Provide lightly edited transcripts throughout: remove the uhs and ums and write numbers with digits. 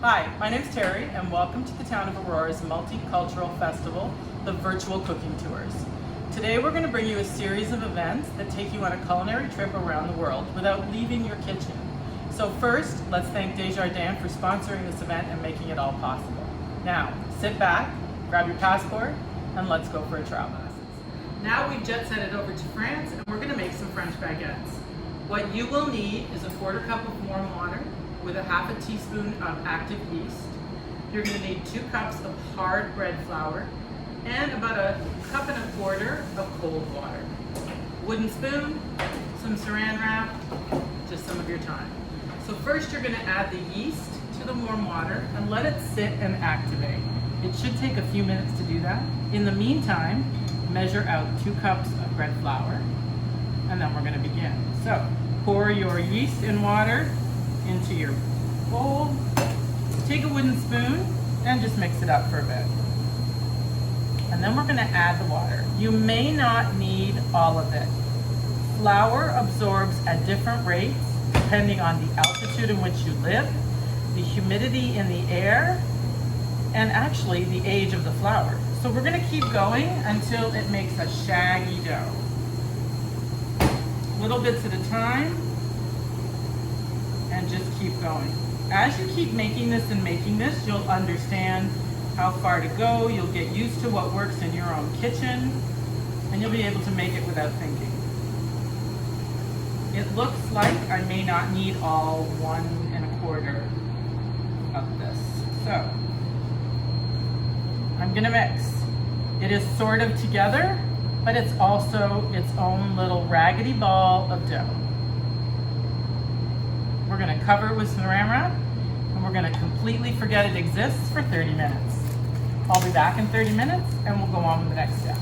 Hi, my name's Terry, and welcome to the town of Aurora's multicultural festival, the Virtual Cooking Tours. Today we're going to bring you a series of events that take you on a culinary trip around the world without leaving your kitchen. So first, let's thank Desjardins for sponsoring this event and making it all possible. Now, sit back, grab your passport, and let's go for a travel. Now we've jet set it over to France, and we're going to make some French baguettes. What you will need is a 1/4 cup of warm water with a 1/2 teaspoon of active yeast. You're going to need 2 cups of hard bread flour and about 1.25 cups of cold water. Wooden spoon, some saran wrap, just some of your time. So first you're going to add the yeast to the warm water and let it sit and activate. It should take a few minutes to do that. In the meantime, measure out 2 cups of bread flour, and then we're going to begin. So pour your yeast and water into your bowl. Take a wooden spoon and just mix it up for a bit. And then we're going to add the water. You may not need all of it. Flour absorbs at different rates depending on the altitude in which you live, the humidity in the air, and actually the age of the flour. So we're going to keep going until it makes a shaggy dough. Little bits at a time, and just keep going. As you keep making this, you'll understand how far to go. You'll get used to what works in your own kitchen, and you'll be able to make it without thinking. It looks like I may not need all 1.25 of this. So I'm gonna mix. It is sort of together, but it's also its own little raggedy ball of dough. We're going to cover it with saran wrap, and we're going to completely forget it exists for 30 minutes. I'll be back in 30 minutes, and we'll go on with the next step.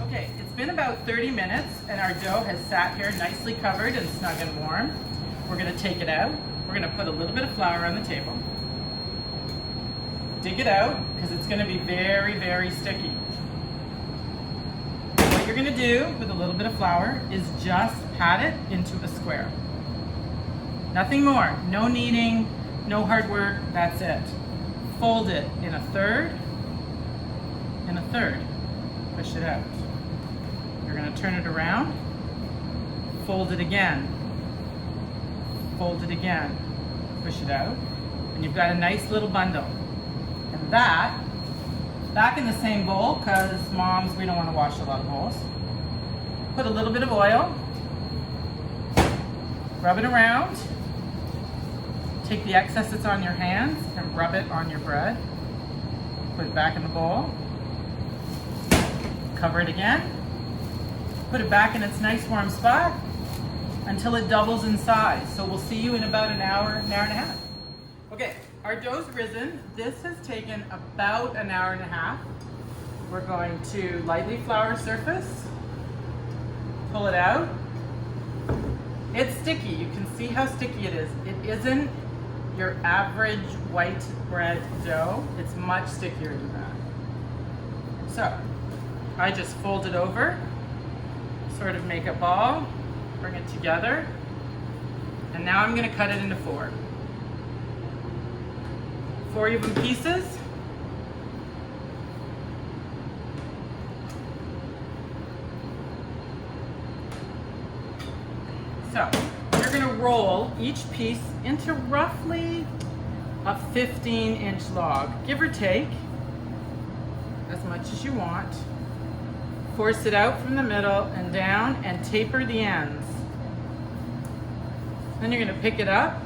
Okay, it's been about 30 minutes, and our dough has sat here nicely covered and snug and warm. We're going to take it out. We're going to put a little bit of flour on the table. Dig it out, because it's going to be very, very sticky. What you're going to do with a little bit of flour is just pat it into a square. Nothing more. No kneading, no hard work, that's it. Fold it in a third, push it out. You're going to turn it around, fold it again, push it out, and you've got a nice little bundle. And that, back in the same bowl, because moms, we don't want to wash a lot of bowls. Put a little bit of oil, rub it around. Take the excess that's on your hands and rub it on your bread. Put it back in the bowl. Cover it again. Put it back in its nice warm spot until it doubles in size. So we'll see you in about an hour and a half. Okay, our dough's risen. This has taken about an hour and a half. We're going to lightly flour surface. Pull it out. It's sticky. You can see how sticky it is. It isn't your average white bread dough. It's much stickier than that. So I just fold it over, sort of make a ball, bring it together, and now I'm going to cut it into 4 even pieces. So you're going to roll each piece into roughly a 15-inch log, give or take, as much as you want. Force it out from the middle and down and taper the ends. Then you're going to pick it up,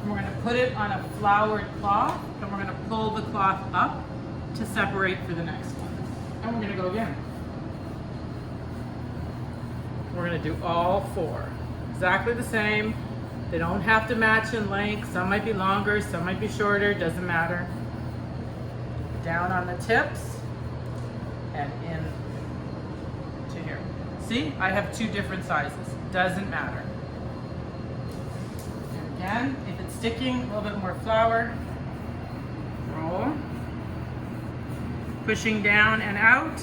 and we're going to put it on a floured cloth, and we're going to pull the cloth up to separate for the next one. And we're going to go again. We're going to do all 4. Exactly the same. They don't have to match in length. Some might be longer, some might be shorter, doesn't matter. Down on the tips and in to here. See, I have 2 different sizes. Doesn't matter. And again, if it's sticking, a little bit more flour. Roll. Pushing down and out.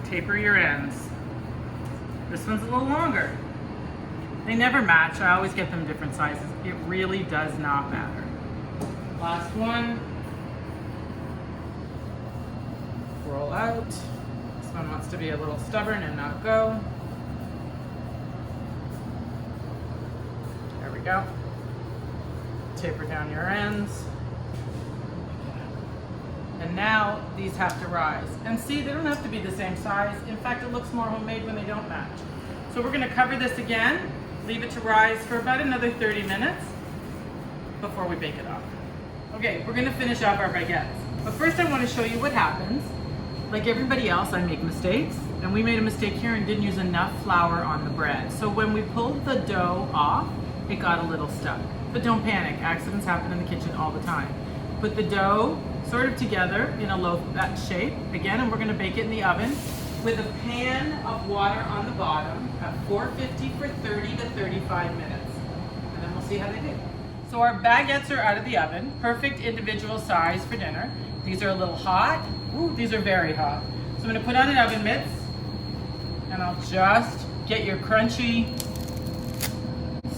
Taper your ends. This one's a little longer. They never match. I always get them different sizes. It really does not matter. Last one. Roll out. This one wants to be a little stubborn and not go. There we go. Taper down your ends. And now these have to rise. And see, they don't have to be the same size. In fact, it looks more homemade when they don't match. So we're gonna cover this again, leave it to rise for about another 30 minutes before we bake it off. Okay, we're gonna finish off our baguettes. But first I wanna show you what happens. Like everybody else, I make mistakes. And we made a mistake here and didn't use enough flour on the bread. So when we pulled the dough off, it got a little stuck. But don't panic, accidents happen in the kitchen all the time. Put the dough sort of together in a loaf shape, again, and we're gonna bake it in the oven with a pan of water on the bottom at 450 for 30 to 35 minutes. And then we'll see how they do. So our baguettes are out of the oven, perfect individual size for dinner. These are a little hot. Ooh, these are very hot. So I'm gonna put on an oven mitts and I'll just get your crunchy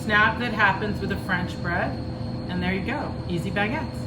snap that happens with a French bread. And there you go, easy baguettes.